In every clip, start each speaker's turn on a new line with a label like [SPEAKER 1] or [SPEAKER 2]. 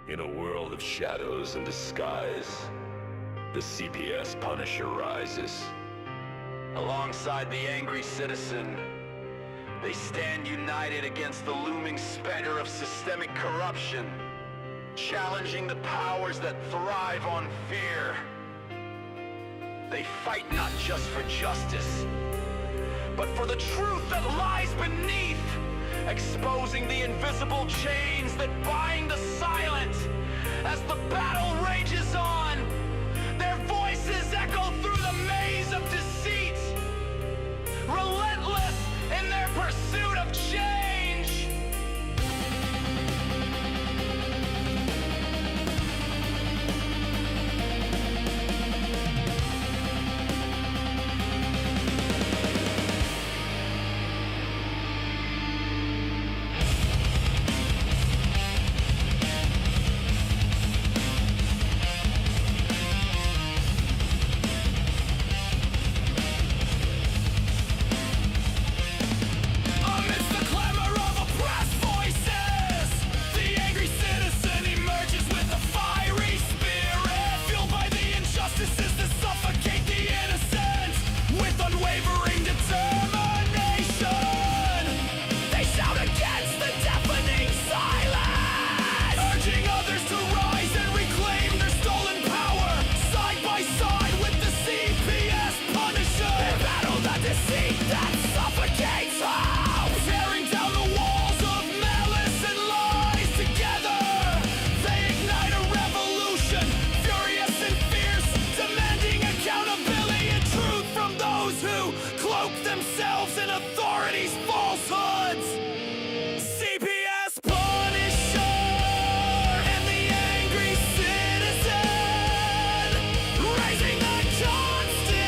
[SPEAKER 1] In a world of shadows and disguise, the CPS Punisher rises. Alongside the angry citizen, they stand united against the looming specter of systemic corruption, challenging the powers that thrive on fear. They fight not just for justice, but for the truth that lies beneath, exposing the invisible chains that bind the silent. As the battle rages on, their voices echo through the maze of deceit, relentless in their pursuit of change. Themselves in authority's falsehoods. CPS Punisher and the angry citizen, raising the Constitution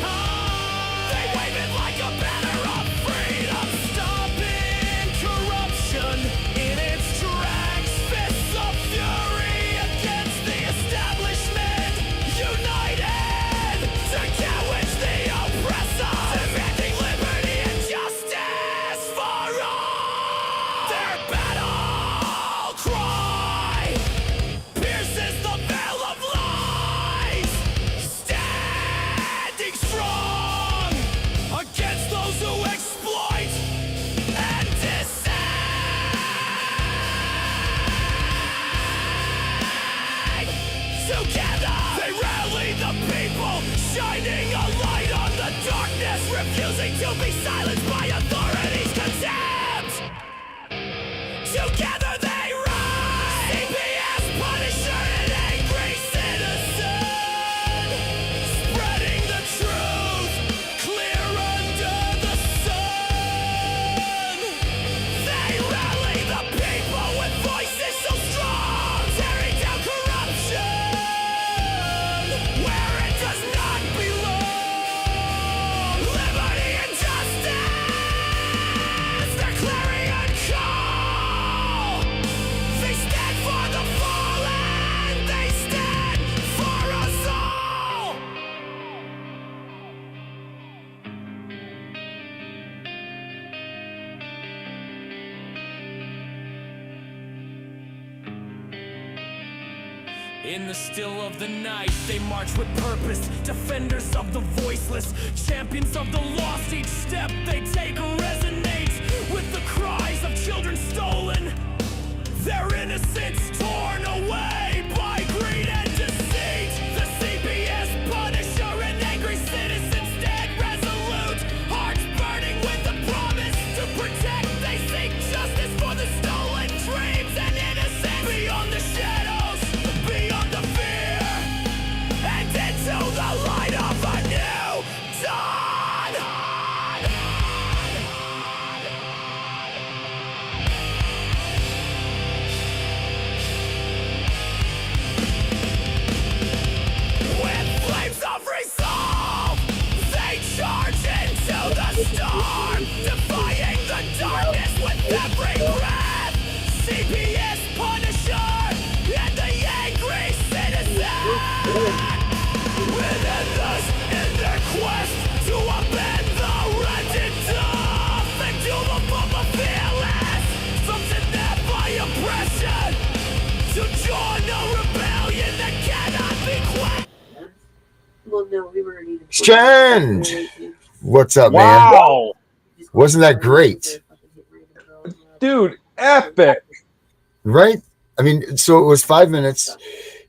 [SPEAKER 1] high. They wave it like a banner of freedom, stopping corruption in its tracks. Fists of fury against the establishment, united to catch the oppressor, demanding liberty and justice for all. Their battle cry pierces the veil of lies, standing strong against those who exploit and deceive. Together they rally the people, shining a light on the darkness, refusing to be silenced by authority's contempt. Together they rise, CPS Punisher and angry citizen, spreading the truth clear under the sun. They rally the people with voices so strong, tearing down corruption where it does not belong. Liberty and justice, their clarion call. They stand for the fallen, they stand for us all. In the still of the night, they march with purpose, defenders of the voiceless, champions of the lost. Each step they take resonates with the cries of children stolen, their innocence torn away by greed and deceit. The CPS Punisher and angry citizens stand resolute, hearts burning with the promise to protect. They seek justice for the stolen dreams and innocence, beyond the shadows, beyond the fear, and into the light of a new dawn.
[SPEAKER 2] Strand, what's up,
[SPEAKER 3] Wow.
[SPEAKER 2] man? Wasn't that great?
[SPEAKER 3] Dude, epic.
[SPEAKER 2] Right? I mean, so it was 5 minutes.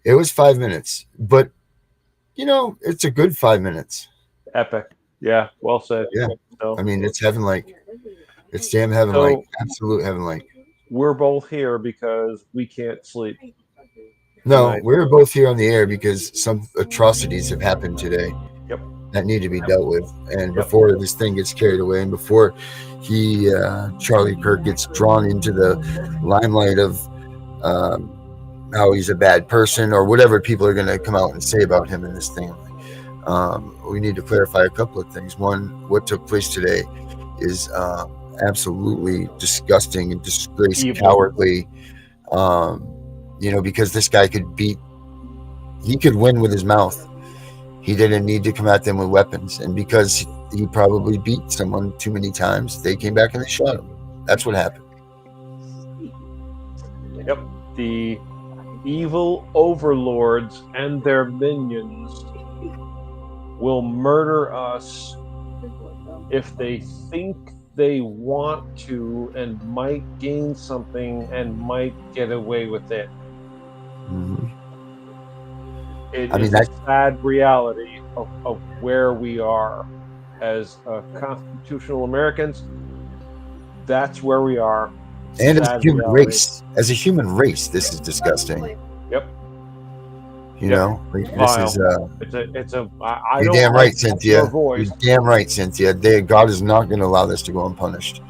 [SPEAKER 2] It was 5 minutes, but it's a good 5 minutes.
[SPEAKER 3] Epic. Yeah, well said.
[SPEAKER 2] Yeah.
[SPEAKER 3] So,
[SPEAKER 2] I mean, it's heaven-like. It's damn heaven-like. Absolute heaven-like.
[SPEAKER 3] We're both here because we can't sleep.
[SPEAKER 2] No,
[SPEAKER 3] tonight.
[SPEAKER 2] we're both here on the air because some atrocities have happened today.
[SPEAKER 3] Yep.
[SPEAKER 2] That need to be dealt with. And before this thing gets carried away, and before Charlie Kirk gets drawn into the limelight of how he's a bad person or whatever people are going to come out and say about him in this thing, we need to clarify a couple of things. One, what took place today is absolutely disgusting and disgraceful, cowardly. Because this guy could win with his mouth. He didn't need to come at them with weapons. And because he probably beat someone too many times, they came back and they shot him. That's what happened.
[SPEAKER 3] Yep. The evil overlords and their minions will murder us if they think they want to and might gain something and might get away with it.
[SPEAKER 2] Mm-hmm.
[SPEAKER 3] It is a sad reality of where we are as constitutional Americans. That's where we are.
[SPEAKER 2] And as a human race. As a human race, this is disgusting.
[SPEAKER 3] Yep.
[SPEAKER 2] This is
[SPEAKER 3] you're
[SPEAKER 2] damn right, Cynthia. You're damn right, Cynthia. God is not going to allow this to go unpunished.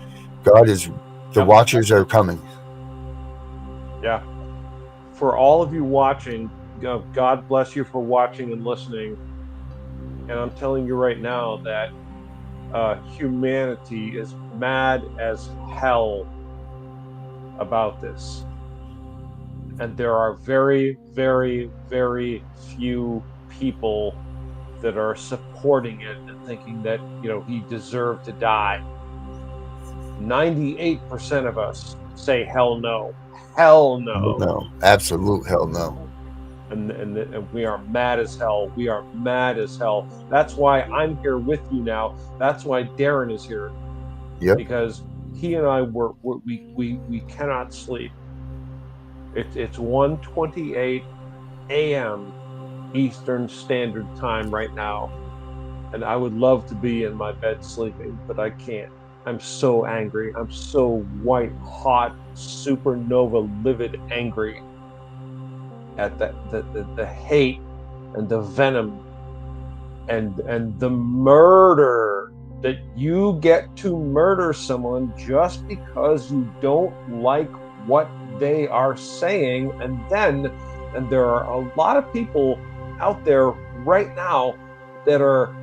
[SPEAKER 2] The Watchers are coming.
[SPEAKER 3] Yeah. For all of you watching, God bless you for watching and listening. And I'm telling you right now that humanity is mad as hell about this. And there are very, very, very few people that are supporting it and thinking that, he deserved to die. 98% of us say hell no. Hell no.
[SPEAKER 2] No, absolute hell no.
[SPEAKER 3] And we are mad as hell. We are mad as hell. That's why I'm here with you now. That's why Darren is here.
[SPEAKER 2] Yep.
[SPEAKER 3] Because he and I we cannot sleep. It's 1:28 a.m. Eastern Standard Time right now, and I would love to be in my bed sleeping, but I can't. I'm so angry. I'm so white hot, supernova livid angry at the hate and the venom and the murder that you get to murder someone just because you don't like what they are saying. And there are a lot of people out there right now that are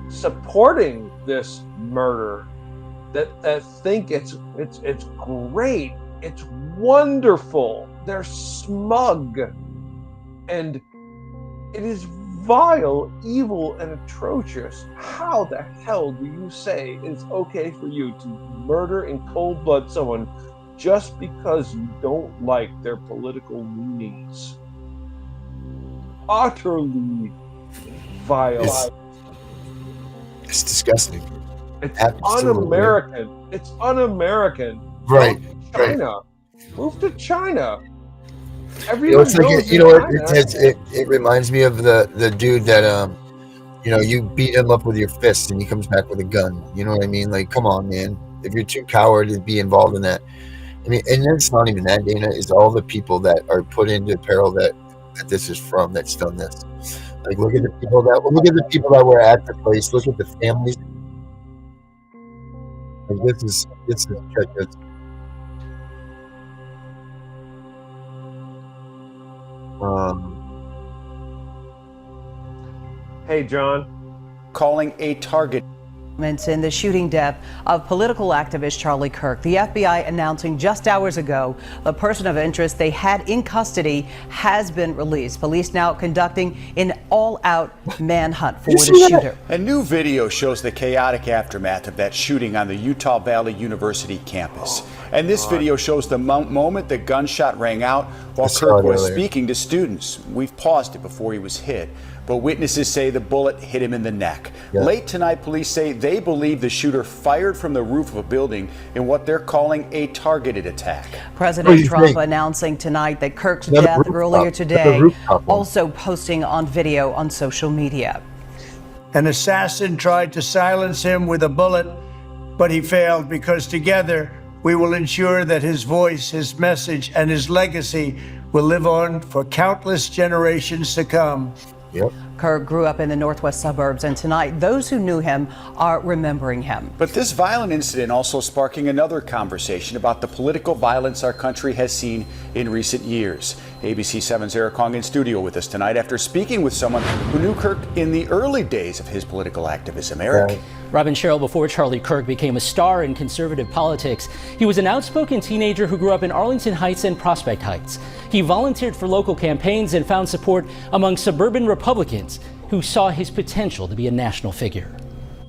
[SPEAKER 3] supporting this murder, that think it's great, it's wonderful. They're smug, and it is vile, evil, and atrocious. How the hell do you say it's okay for you to murder in cold blood someone just because you don't like their political leanings? Utterly vile.
[SPEAKER 2] It's disgusting.
[SPEAKER 3] It's un-American. It's un-American.
[SPEAKER 2] Right.
[SPEAKER 3] China. Move to China.
[SPEAKER 2] It reminds me of the dude that you beat him up with your fist and he comes back with a gun. You know what I mean? Like, come on, man. If you're too coward to be involved in that. I mean, and it's not even that, Dana. It's all the people that are put into peril that this is from that's done this. Like, look at the people that were at the place. Look at the families. Like, this is check this.
[SPEAKER 3] Hey, John.
[SPEAKER 4] Calling a target.
[SPEAKER 5] In the shooting death of political activist Charlie Kirk. The FBI announcing just hours ago the person of interest they had in custody has been released. Police now conducting an all-out manhunt for the shooter.
[SPEAKER 4] A new video shows the chaotic aftermath of that shooting on the Utah Valley University campus. And this video shows the moment the gunshot rang out while
[SPEAKER 2] I saw
[SPEAKER 4] Kirk
[SPEAKER 2] it
[SPEAKER 4] was
[SPEAKER 2] earlier.
[SPEAKER 4] speaking to students. We've paused it before he was hit, but witnesses say the bullet hit him in the neck.
[SPEAKER 2] Yeah.
[SPEAKER 4] Late tonight, police say they believe the shooter fired from the roof of a building in what they're calling a targeted attack.
[SPEAKER 5] President Trump announcing tonight that Kirk's
[SPEAKER 2] Another
[SPEAKER 5] death
[SPEAKER 2] rooftop.
[SPEAKER 5] earlier
[SPEAKER 2] Another
[SPEAKER 5] today,
[SPEAKER 2] rooftop one.
[SPEAKER 5] also posting on video on social media.
[SPEAKER 6] An assassin tried to silence him with a bullet, but he failed because together we will ensure that his voice, his message, and his legacy will live on for countless generations to come.
[SPEAKER 2] Yep.
[SPEAKER 5] Kirk grew up in the northwest suburbs, and tonight those who knew him are remembering him.
[SPEAKER 4] But this violent incident also sparking another conversation about the political violence our country has seen in recent years. ABC 7's Eric Hong in studio with us tonight after speaking with someone who knew Kirk in the early days of his political activism. Eric.
[SPEAKER 2] Right.
[SPEAKER 7] Robin Sherrill, before Charlie Kirk became a star in conservative politics, he was an outspoken teenager who grew up in Arlington Heights and Prospect Heights. He volunteered for local campaigns and found support among suburban Republicans who saw his potential to be a national figure.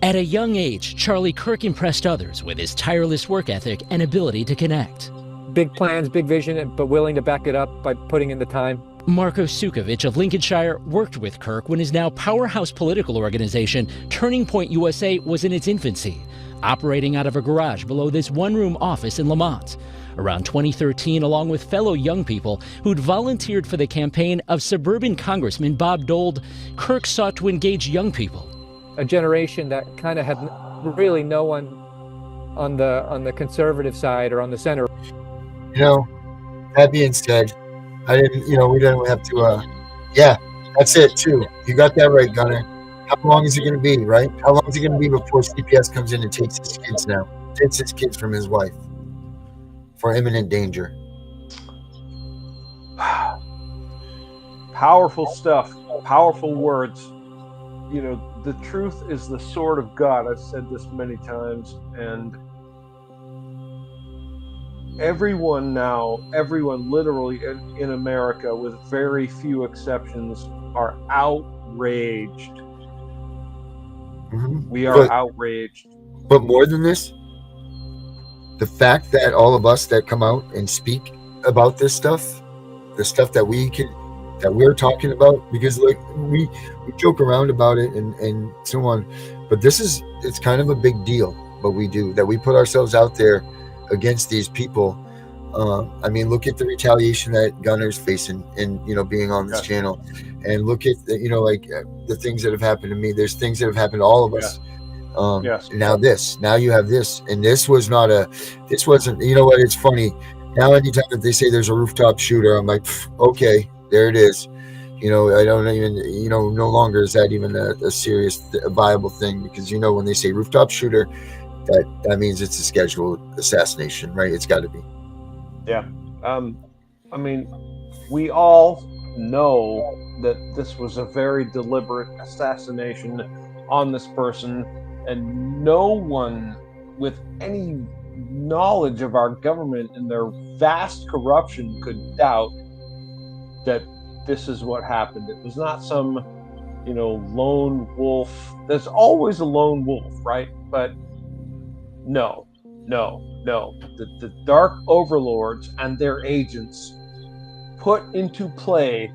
[SPEAKER 7] At a young age, Charlie Kirk impressed others with his tireless work ethic and ability to connect.
[SPEAKER 8] Big plans, big vision, but willing to back it up by putting in the time.
[SPEAKER 7] Marco Sukovich of Lincolnshire worked with Kirk when his now powerhouse political organization, Turning Point USA, was in its infancy, operating out of a garage below this one-room office in Lamont. Around 2013, along with fellow young people who'd volunteered for the campaign of suburban Congressman Bob Dole, Kirk sought to engage young people.
[SPEAKER 8] A generation that kind of had really no one on the conservative side or on the center.
[SPEAKER 2] You know, that being said, we didn't have to, yeah, that's it too. You got that right, Gunner. How long is it going to be, right? How long is it going to be before CPS comes in and takes his kids from his wife for imminent danger?
[SPEAKER 3] Powerful stuff, powerful words. You know, the truth is the sword of God. I've said this many times, and everyone literally in America, with very few exceptions, are outraged.
[SPEAKER 2] Mm-hmm.
[SPEAKER 3] We are outraged.
[SPEAKER 2] But more than this, the fact that all of us that come out and speak about this stuff, the stuff that we're talking about, because like we joke around about it and so on, but it's kind of a big deal what we do, that we put ourselves out there against these people. I mean, look at the retaliation that Gunner's facing and, being on this channel, and look at the things that have happened to me. There's things that have happened to all of us. Now you have this, and this wasn't, what, it's funny. Now anytime that they say there's a rooftop shooter, I'm like, okay, there it is. I don't even, no longer is that even a serious, viable thing, because, when they say rooftop shooter, that means it's a scheduled assassination, right? It's got to be.
[SPEAKER 3] Yeah. I mean, we all know that this was a very deliberate assassination on this person, and no one with any knowledge of our government and their vast corruption could doubt that this is what happened. It was not some, lone wolf. There's always a lone wolf, right? But no. The dark overlords and their agents put into play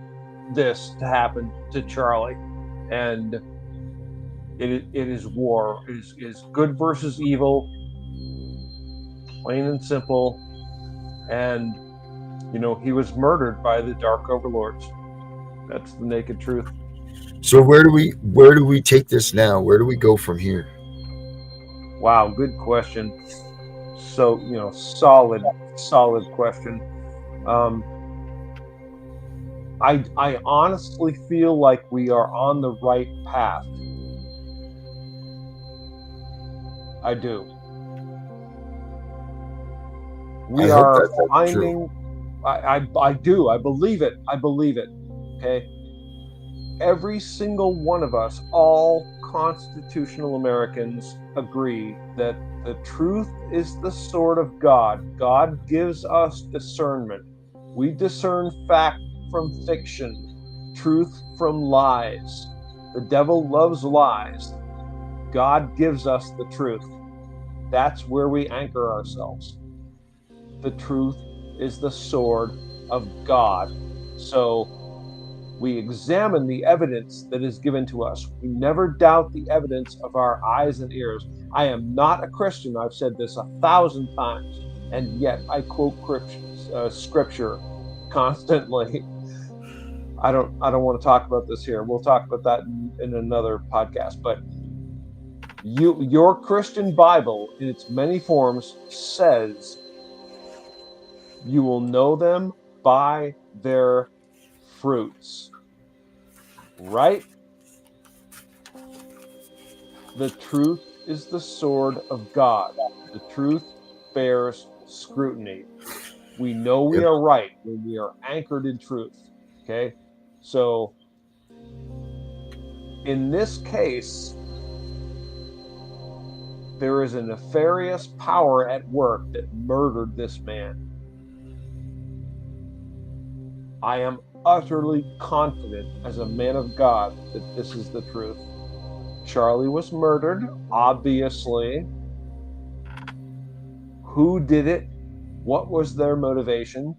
[SPEAKER 3] this to happen to Charlie, and it is war. It is good versus evil, plain and simple. And he was murdered by the dark overlords. That's the naked truth.
[SPEAKER 2] So where do we take this now? Where do we go from here?
[SPEAKER 3] Wow, good question. So, solid question. I honestly feel like we are on the right path. I do. We are finding. I do. I believe it. Okay. Every single one of us, all constitutional Americans, agree that the truth is the sword of God. God gives us discernment. We discern fact from fiction, truth from lies. The devil loves lies. God gives us the truth. That's where we anchor ourselves. the truth is the sword of God. So we examine the evidence that is given to us. We never doubt the evidence of our eyes and ears. I am not a Christian. I've said this 1,000 times, and yet I quote scripture constantly. I don't want to talk about this here. We'll talk about that in another podcast. But your Christian Bible, in its many forms, says you will know them by their fruits. Right? The truth is the sword of God. The truth bears scrutiny. We know we are right when we are anchored in truth. Okay? So, in this case, there is a nefarious power at work that murdered this man. I am utterly confident as a man of God that this is the truth. Charlie was murdered, obviously. Who did it? What was their motivation?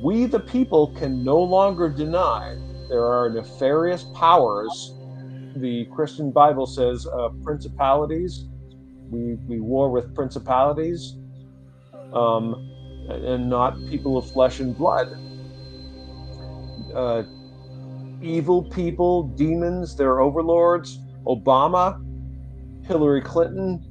[SPEAKER 3] We, the people, can no longer deny there are nefarious powers. The Christian Bible says principalities. We war with principalities, and not people of flesh and blood. Evil people, demons, their overlords. Obama, Hillary Clinton,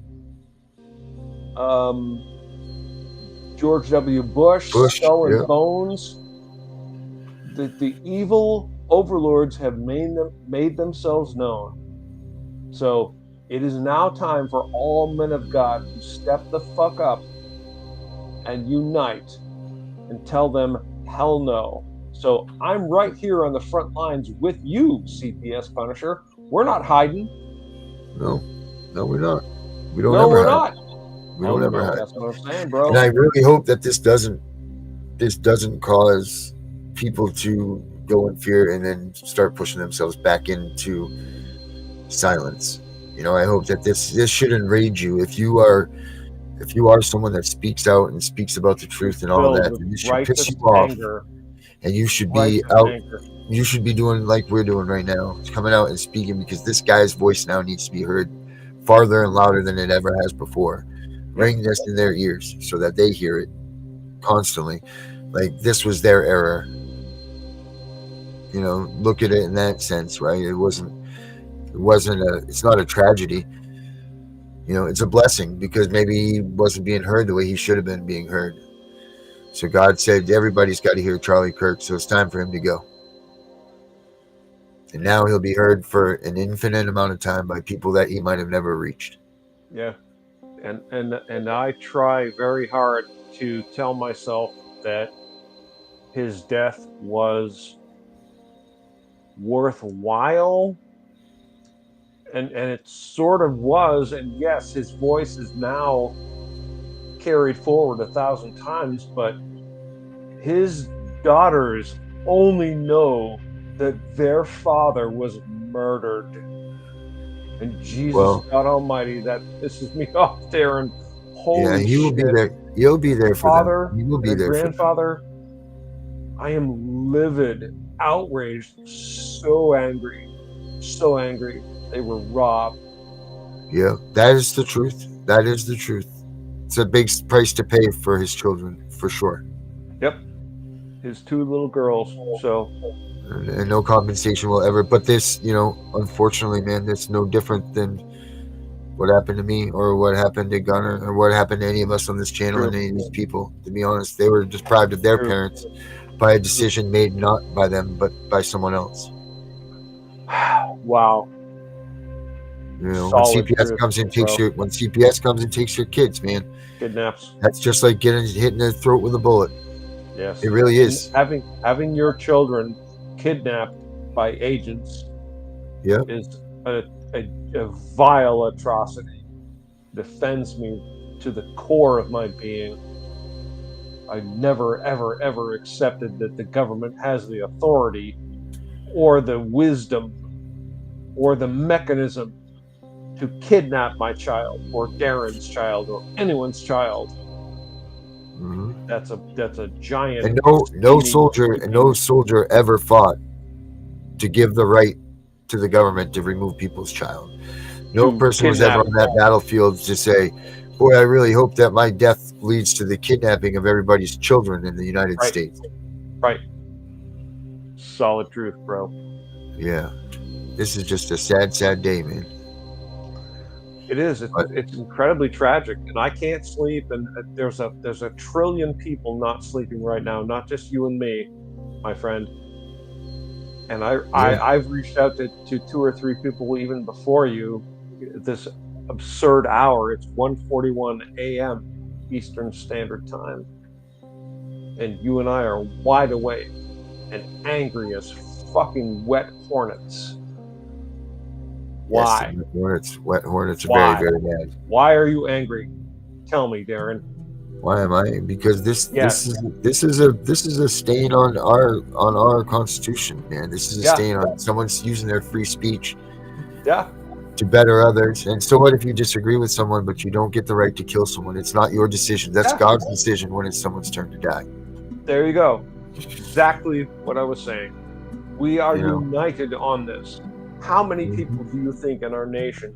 [SPEAKER 3] George W. Bush, Skull and Bones. The evil overlords have made themselves known. So it is now time for all men of God to step the fuck up and unite and tell them hell no. So I'm right here on the front lines with you, CPS Punisher. We're not hiding.
[SPEAKER 2] No, we're not. We don't
[SPEAKER 3] no,
[SPEAKER 2] ever
[SPEAKER 3] we're
[SPEAKER 2] hide.
[SPEAKER 3] not.
[SPEAKER 2] We don't ever hide.
[SPEAKER 3] That's what I'm saying, bro.
[SPEAKER 2] And I really hope that this doesn't cause people to go in fear and then start pushing themselves back into silence. You know, I hope that this should enrage you. If you are someone that speaks out and speaks about the truth and all that, then this should piss you off. And you should be out. You should be doing like we're doing right now, coming out and speaking, because this guy's voice now needs to be heard farther and louder than it ever has before. Ring this in their ears so that they hear it constantly. Like this was their era. You know, look at it in that sense, right? It's not a tragedy. You know, it's a blessing because maybe he wasn't being heard the way he should have been being heard. So God said everybody's got to hear Charlie Kirk, so it's time for him to go. And now he'll be heard for an infinite amount of time by people that he might have never reached.
[SPEAKER 3] Yeah. And I try very hard to tell myself that his death was worthwhile. And it sort of was. And yes, his voice is now carried forward 1,000 times, but his daughters only know that their father was murdered. And Jesus, God Almighty, that pisses me off there. And holy
[SPEAKER 2] he will be there. He'll be there for
[SPEAKER 3] father,
[SPEAKER 2] them. He will be there
[SPEAKER 3] grandfather. For them. I am livid, outraged, so angry. They were robbed.
[SPEAKER 2] Yeah, that is the truth. That is the truth. It's a big price to pay for his children, for sure.
[SPEAKER 3] Yep. His 2 little girls. So.
[SPEAKER 2] And no compensation will ever. But this, you know, unfortunately, man, that's no different than what happened to me or what happened to Gunner or what happened to any of us on this channel and any of these people. To be honest, they were deprived of their parents by a decision made not by them, but by someone else.
[SPEAKER 3] Wow.
[SPEAKER 2] You know, when CPS comes and takes your kids, man,
[SPEAKER 3] kidnaps.
[SPEAKER 2] That's just like hitting the throat with a bullet.
[SPEAKER 3] Yes,
[SPEAKER 2] it really is.
[SPEAKER 3] Having your children kidnapped by agents, is a vile atrocity. Defends me to the core of my being. I never, ever, ever accepted that the government has the authority, or the wisdom, or the mechanism to kidnap my child, or Darren's child, or anyone's child.
[SPEAKER 2] Mhm.
[SPEAKER 3] That's a giant.
[SPEAKER 2] And no
[SPEAKER 3] steaming-
[SPEAKER 2] soldier ever fought to give the right to the government to remove people's child. No
[SPEAKER 3] To
[SPEAKER 2] person was ever
[SPEAKER 3] kidnap.
[SPEAKER 2] on that battlefield to say, boy, I really hope that my death leads to the kidnapping of everybody's children in the United
[SPEAKER 3] Right.
[SPEAKER 2] States.
[SPEAKER 3] Right. Solid truth, bro.
[SPEAKER 2] Yeah. This is just a sad, sad day, man.
[SPEAKER 3] It is. It's incredibly tragic, and I can't sleep. And there's a trillion people not sleeping right now, not just you and me, my friend. And I've reached out to 2 or 3 people even before you. This absurd hour. It's 1:41 a.m. Eastern Standard Time, and you and I are wide awake and angry as fucking wet hornets. Why?
[SPEAKER 2] Yes, wet hornets are
[SPEAKER 3] Why?
[SPEAKER 2] very, very bad.
[SPEAKER 3] Why are you angry? Tell me, Darren.
[SPEAKER 2] Why am I? Because this
[SPEAKER 3] Yes.
[SPEAKER 2] this is a stain on our Constitution, man. This is a
[SPEAKER 3] Yeah.
[SPEAKER 2] stain on someone's using their free speech
[SPEAKER 3] Yeah.
[SPEAKER 2] to better others. And so what if you disagree with someone, but you don't get the right to kill someone? It's not your decision. That's
[SPEAKER 3] Yeah.
[SPEAKER 2] God's decision when it's someone's turn to die.
[SPEAKER 3] There you go. Exactly what I was saying. We are
[SPEAKER 2] You know.
[SPEAKER 3] united on this. How many
[SPEAKER 2] Mhm.
[SPEAKER 3] people do you think in our nation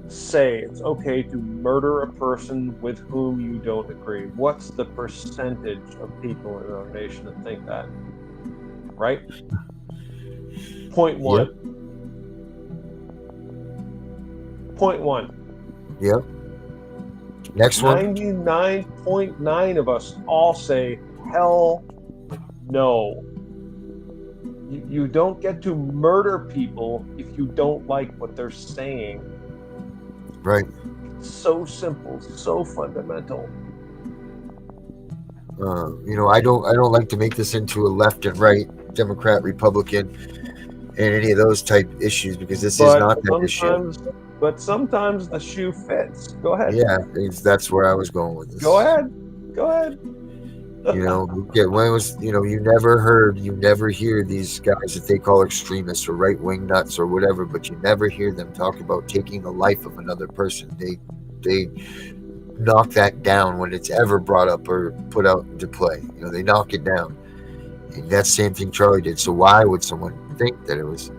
[SPEAKER 3] say it's okay to murder a person with whom you don't agree? What's the percentage of people in our nation that think that? Right? Point one. Point one.
[SPEAKER 2] Yep. Next one.
[SPEAKER 3] 99.9 of us all say, hell no. You don't get to murder people if you don't like what they're saying.
[SPEAKER 2] Right.
[SPEAKER 3] So simple, so fundamental.
[SPEAKER 2] I don't like to make this into a left and right, Democrat, Republican, and any of those type issues, because this is not that issue.
[SPEAKER 3] But sometimes the shoe fits. Go ahead.
[SPEAKER 2] Yeah, that's where I was going with this.
[SPEAKER 3] Go ahead. Go ahead.
[SPEAKER 2] You never hear these guys that they call extremists or right-wing nuts or whatever, but you never hear them talk about taking the life of another person. They knock that down when it's ever brought up or put out into play. They knock it down. And that's the same thing Charlie did. So why would someone think that it was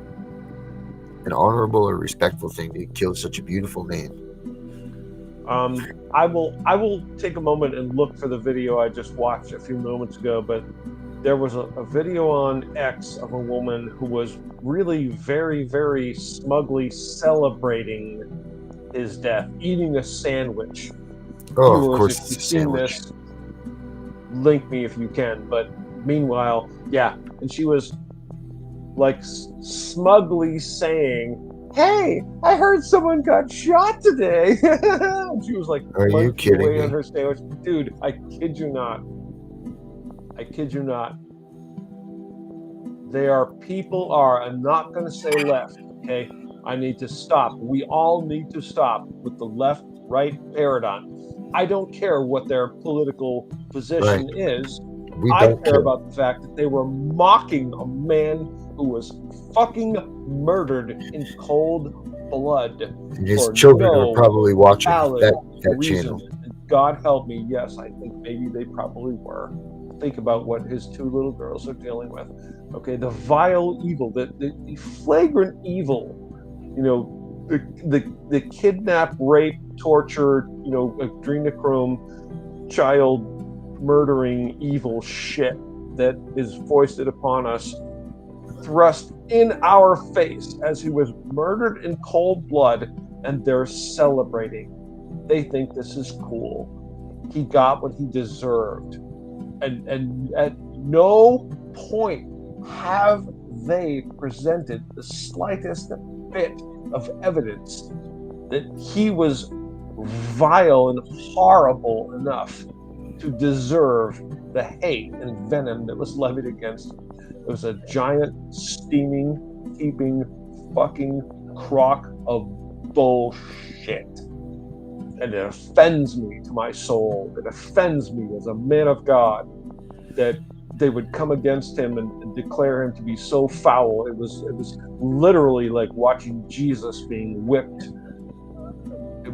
[SPEAKER 2] an honorable or respectful thing to kill such a beautiful man?
[SPEAKER 3] I will take a moment and look for the video I just watched a few moments ago, but there was a video on X of a woman who was really very, very smugly celebrating his death, eating a sandwich.
[SPEAKER 2] Oh, of
[SPEAKER 3] Viewers,
[SPEAKER 2] course
[SPEAKER 3] if
[SPEAKER 2] it's
[SPEAKER 3] you've
[SPEAKER 2] a
[SPEAKER 3] seen
[SPEAKER 2] sandwich.
[SPEAKER 3] this, link me if you can. But meanwhile, yeah, and she was like smugly saying, "Hey, I heard someone got shot today." And she was like,
[SPEAKER 2] Are you
[SPEAKER 3] munching
[SPEAKER 2] kidding
[SPEAKER 3] away
[SPEAKER 2] me?
[SPEAKER 3] on her sandwich. Dude, I kid you not. I kid you not. I'm not going to say left, okay? I need to stop. We all need to stop with the left-right paradigm. I don't care what their political position is.
[SPEAKER 2] We
[SPEAKER 3] I
[SPEAKER 2] don't
[SPEAKER 3] care
[SPEAKER 2] care.
[SPEAKER 3] about the fact that they were mocking a man who was fucking murdered in cold blood.
[SPEAKER 2] And his
[SPEAKER 3] for
[SPEAKER 2] children
[SPEAKER 3] no
[SPEAKER 2] are probably watching
[SPEAKER 3] valid
[SPEAKER 2] that
[SPEAKER 3] reason.
[SPEAKER 2] channel.
[SPEAKER 3] And God help me, yes, I think maybe they probably were. Think about what his 2 little girls are dealing with. Okay, the vile evil, the flagrant evil, the kidnap, rape, torture, adrenochrome, child murdering evil shit that is foisted upon us, thrust in our face as he was murdered in cold blood, and they're celebrating. They think this is cool. He got what he deserved. And at no point have they presented the slightest bit of evidence that he was vile and horrible enough to deserve the hate and venom that was levied against him. It was a giant, steaming, heaping, fucking crock of bullshit. And it offends me to my soul. It offends me as a man of God that they would come against him and declare him to be so foul. It was literally like watching Jesus being whipped.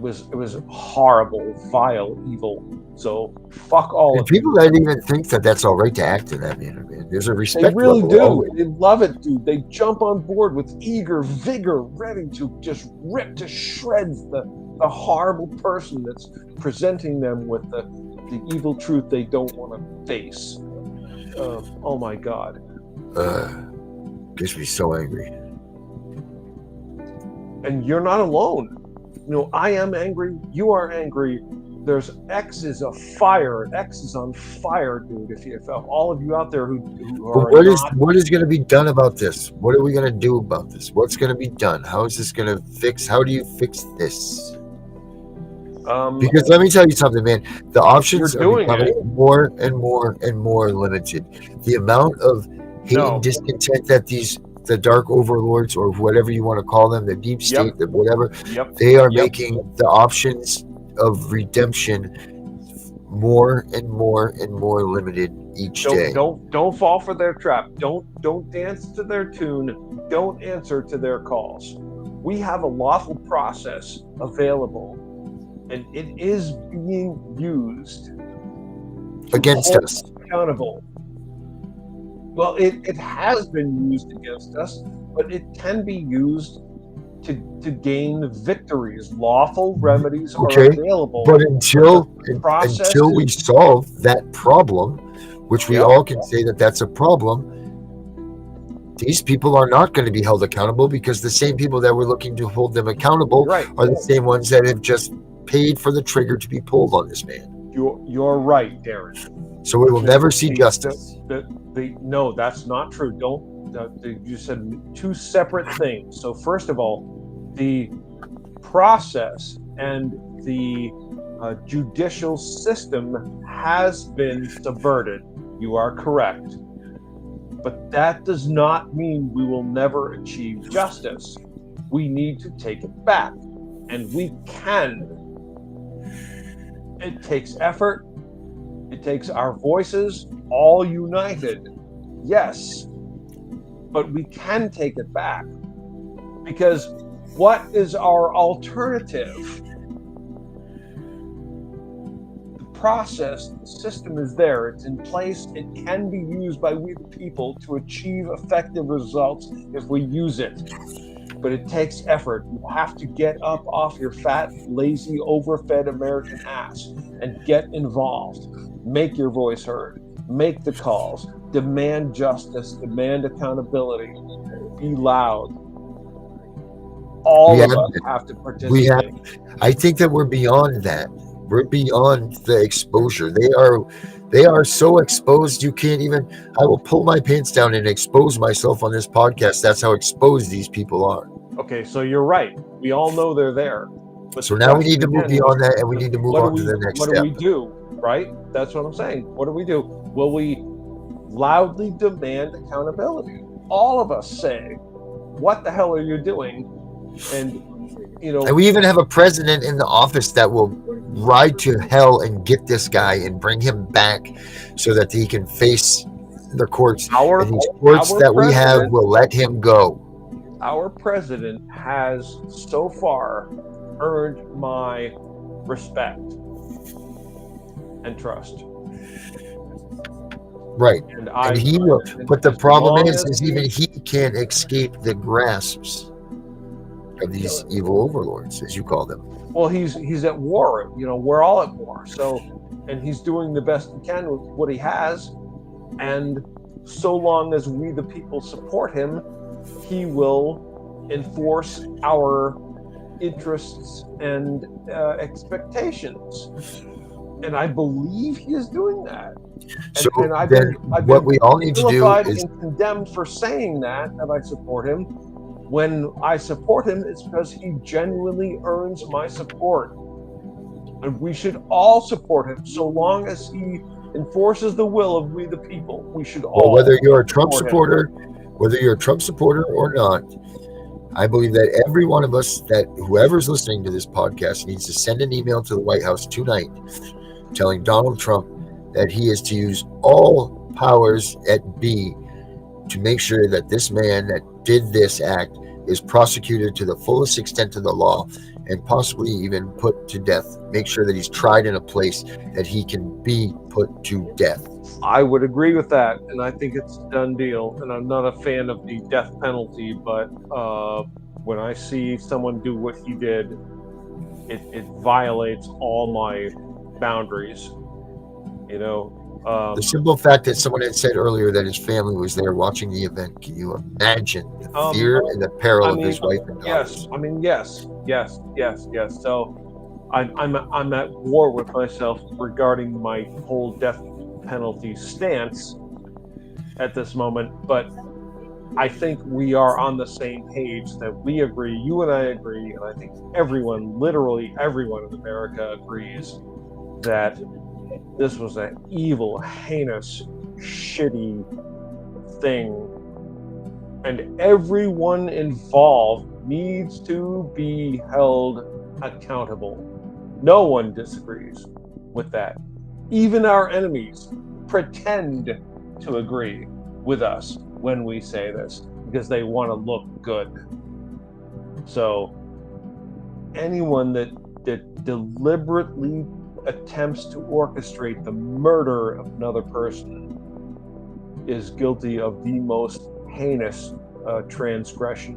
[SPEAKER 3] was horrible, vile, evil. So fuck all
[SPEAKER 2] And
[SPEAKER 3] of you.
[SPEAKER 2] people that even think that that's all right to act in that manner, man. There's a respect
[SPEAKER 3] They really
[SPEAKER 2] level
[SPEAKER 3] do.
[SPEAKER 2] always.
[SPEAKER 3] They love it, dude. They jump on board with eager vigor, ready to just rip to shreds the horrible person that's presenting them with the evil truth they don't want to face. Oh my God.
[SPEAKER 2] Gets me so angry.
[SPEAKER 3] And you're not alone. You know, I am angry. You are angry. There's X is a fire. X is on fire, dude. If all of you out there who are
[SPEAKER 2] But what is going to be done about this? What are we going to do about this? What's going to be done? How is this going to fix? How do you fix this? Because let me tell you something, man. The options are becoming more and more and more limited. The amount of hate and discontent that the dark overlords, or whatever you want to call them, the deep state, the whatever, they are making the options of redemption more and more and more limited each day.
[SPEAKER 3] Don't fall for their trap. Don't dance to their tune. Don't answer to their calls. We have a lawful process available, and it is being used
[SPEAKER 2] against us.
[SPEAKER 3] Accountable. Well, it has been used against us, but it can be used to gain victories. Lawful remedies are available.
[SPEAKER 2] But until we solve that problem, which we all can say that that's a problem, these people are not going to be held accountable, because the same people that were looking to hold them accountable are the same ones that have just paid for the trigger to be pulled on this man.
[SPEAKER 3] You're right, Darren.
[SPEAKER 2] So we will never see justice.
[SPEAKER 3] No, that's not true. You said two separate things. So first of all, the process and the judicial system has been subverted. You are correct. But that does not mean we will never achieve justice. We need to take it back. And we can. It takes effort. It takes our voices all united. Yes. But we can take it back. Because what is our alternative? The process, the system is there. It's in place. It can be used by we the people to achieve effective results if we use it. But it takes effort. You have to get up off your fat, lazy, overfed American ass and get involved. Make your voice heard. Make the calls. Demand justice. Demand accountability. Be loud. All of us have to participate.
[SPEAKER 2] I think that we're beyond that. We're beyond the exposure. They are so exposed, you can't even. I will pull my pants down and expose myself on this podcast. That's how exposed these people are.
[SPEAKER 3] Okay, so you're right. We all know they're there. But
[SPEAKER 2] so now we need to move beyond that, and we need to move on to the next step.
[SPEAKER 3] What do we do? Right? That's what I'm saying. What do we do? Will we loudly demand accountability? All of us say, "What the hell are you doing?" And and
[SPEAKER 2] we even have a president in the office that will ride to hell and get this guy and bring him back so that he can face the courts. And these courts that we have will let him go.
[SPEAKER 3] Our president has so far earned my respect and trust.
[SPEAKER 2] Right. And he will. But the problem is even he can't escape the grasps of these evil overlords, as you call them.
[SPEAKER 3] Well, he's at war. We're all at war. So, and he's doing the best he can with what he has. And so long as we, the people, support him, he will enforce our interests and expectations. And I believe he is doing that.
[SPEAKER 2] So I've been we all need to do is
[SPEAKER 3] condemned for saying that I support him. When I support him, it's because he genuinely earns my support. And we should all support him so long as he enforces the will of we the people. We should all.
[SPEAKER 2] Whether you're a Trump supporter, or not, I believe that every one of us, that whoever's listening to this podcast, needs to send an email to the White House tonight telling Donald Trump that he is to use all powers at B to make sure that this man that did this act is prosecuted to the fullest extent of the law and possibly even put to death. Make sure that he's tried in a place that he can be put to death.
[SPEAKER 3] I would agree with that, and I think it's a done deal. And I'm not a fan of the death penalty, but when I see someone do what he did, it violates all my boundaries. You know,
[SPEAKER 2] the simple fact that someone had said earlier that his family was there watching the event. Can you imagine the fear and the peril of his wife and daughters?
[SPEAKER 3] Yes. So I'm at war with myself regarding my whole death penalty stance at this moment, but I think we are on the same page, that we agree, you and I agree, and I think everyone, literally everyone in America agrees that this was an evil, heinous, shitty thing, and everyone involved needs to be held accountable. No one disagrees with that. Even our enemies pretend to agree with us when we say this because they want to look good. So anyone that deliberately attempts to orchestrate the murder of another person is guilty of the most heinous transgression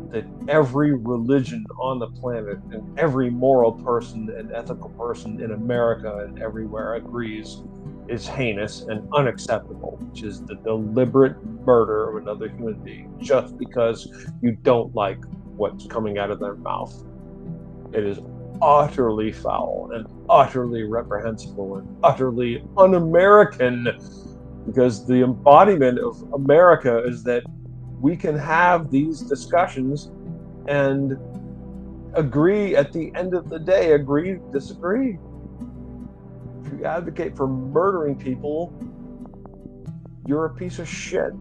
[SPEAKER 3] that every religion on the planet and every moral person and ethical person in America and everywhere agrees is heinous and unacceptable, which is the deliberate murder of another human being just because you don't like what's coming out of their mouth. It is utterly foul and utterly reprehensible and utterly un-American, because the embodiment of America is that we can have these discussions and agree at the end of the day, agree, disagree. If you advocate for murdering people, you're a piece of shit.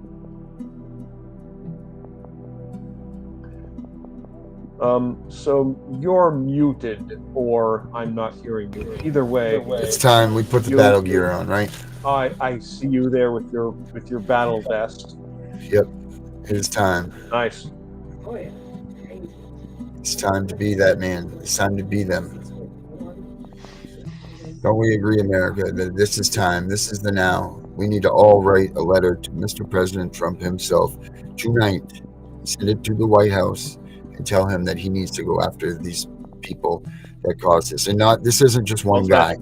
[SPEAKER 3] So you're muted, or I'm not hearing you. Either way,
[SPEAKER 2] it's time we put the battle gear on, right?
[SPEAKER 3] I see you there with your battle vest.
[SPEAKER 2] Yep, it is time.
[SPEAKER 3] Nice.
[SPEAKER 2] It's time to be that man. It's time to be them. Don't we agree, America, that this is time? This is the now. We need to all write a letter to Mr. President Trump himself tonight. Send it to the White House and tell him that he needs to go after these people that caused this. And this isn't just one guy.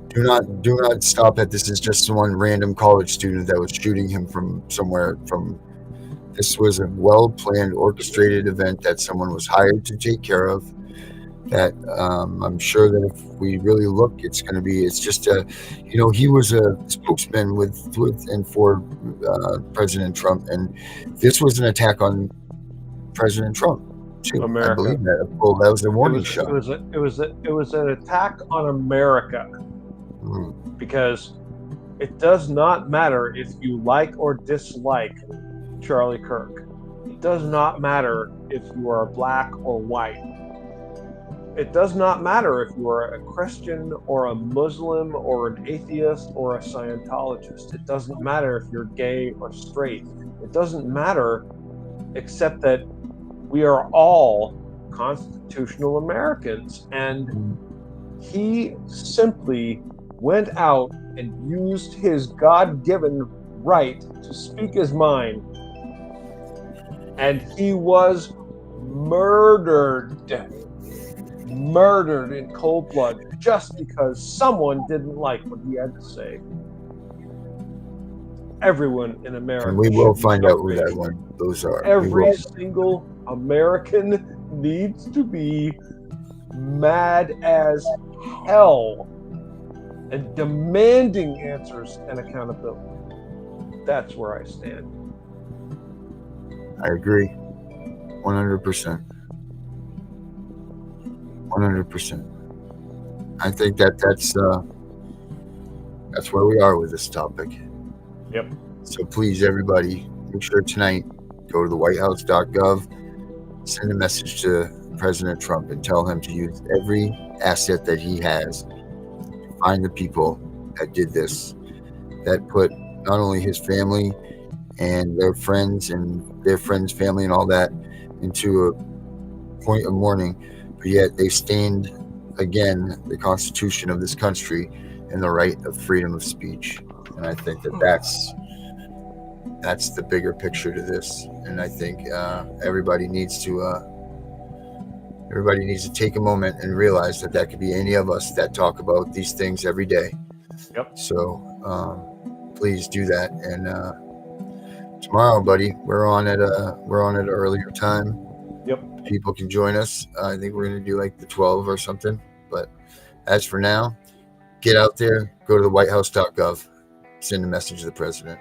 [SPEAKER 2] Do not stop at this is just one random college student that was shooting him from somewhere. This was a well-planned, orchestrated event that someone was hired to take care of. That I'm sure that if we really look, it's just he was a spokesman with and for President Trump, and this was an attack on President Trump too.
[SPEAKER 3] America.
[SPEAKER 2] I believe that. Well, that was a warning shot.
[SPEAKER 3] It was an attack on America, because it does not matter if you like or dislike Charlie Kirk. It does not matter if you are black or white. It does not matter if you are a Christian or a Muslim or an atheist or a Scientologist. It doesn't matter if you're gay or straight. It doesn't matter, except that we are all constitutional Americans. And he simply went out and used his God-given right to speak his mind. And he was murdered in cold blood just because someone didn't like what he had to say. Everyone in America.
[SPEAKER 2] And we will find out who those are.
[SPEAKER 3] Every single American needs to be mad as hell and demanding answers and accountability. That's where I stand.
[SPEAKER 2] I agree. 100%. 100%. I think that's where we are with this topic.
[SPEAKER 3] Yep.
[SPEAKER 2] So please, everybody, make sure tonight, go to the whitehouse.gov, send a message to President Trump and tell him to use every asset that he has to find the people that did this, that put not only his family and their friends and their friends' family and all that into a point of mourning, but yet they stained again the Constitution of this country and the right of freedom of speech. And I think that that's the bigger picture to this. And I think everybody needs to take a moment and realize that that could be any of us that talk about these things every day.
[SPEAKER 3] Yep.
[SPEAKER 2] So please do that. And tomorrow, buddy, we're on at an earlier time.
[SPEAKER 3] Yep.
[SPEAKER 2] People can join us. I think we're going to do like the 12 or something. But as for now, get out there, go to the whitehouse.gov, send a message to the president.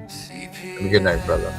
[SPEAKER 2] Have a good night, brother.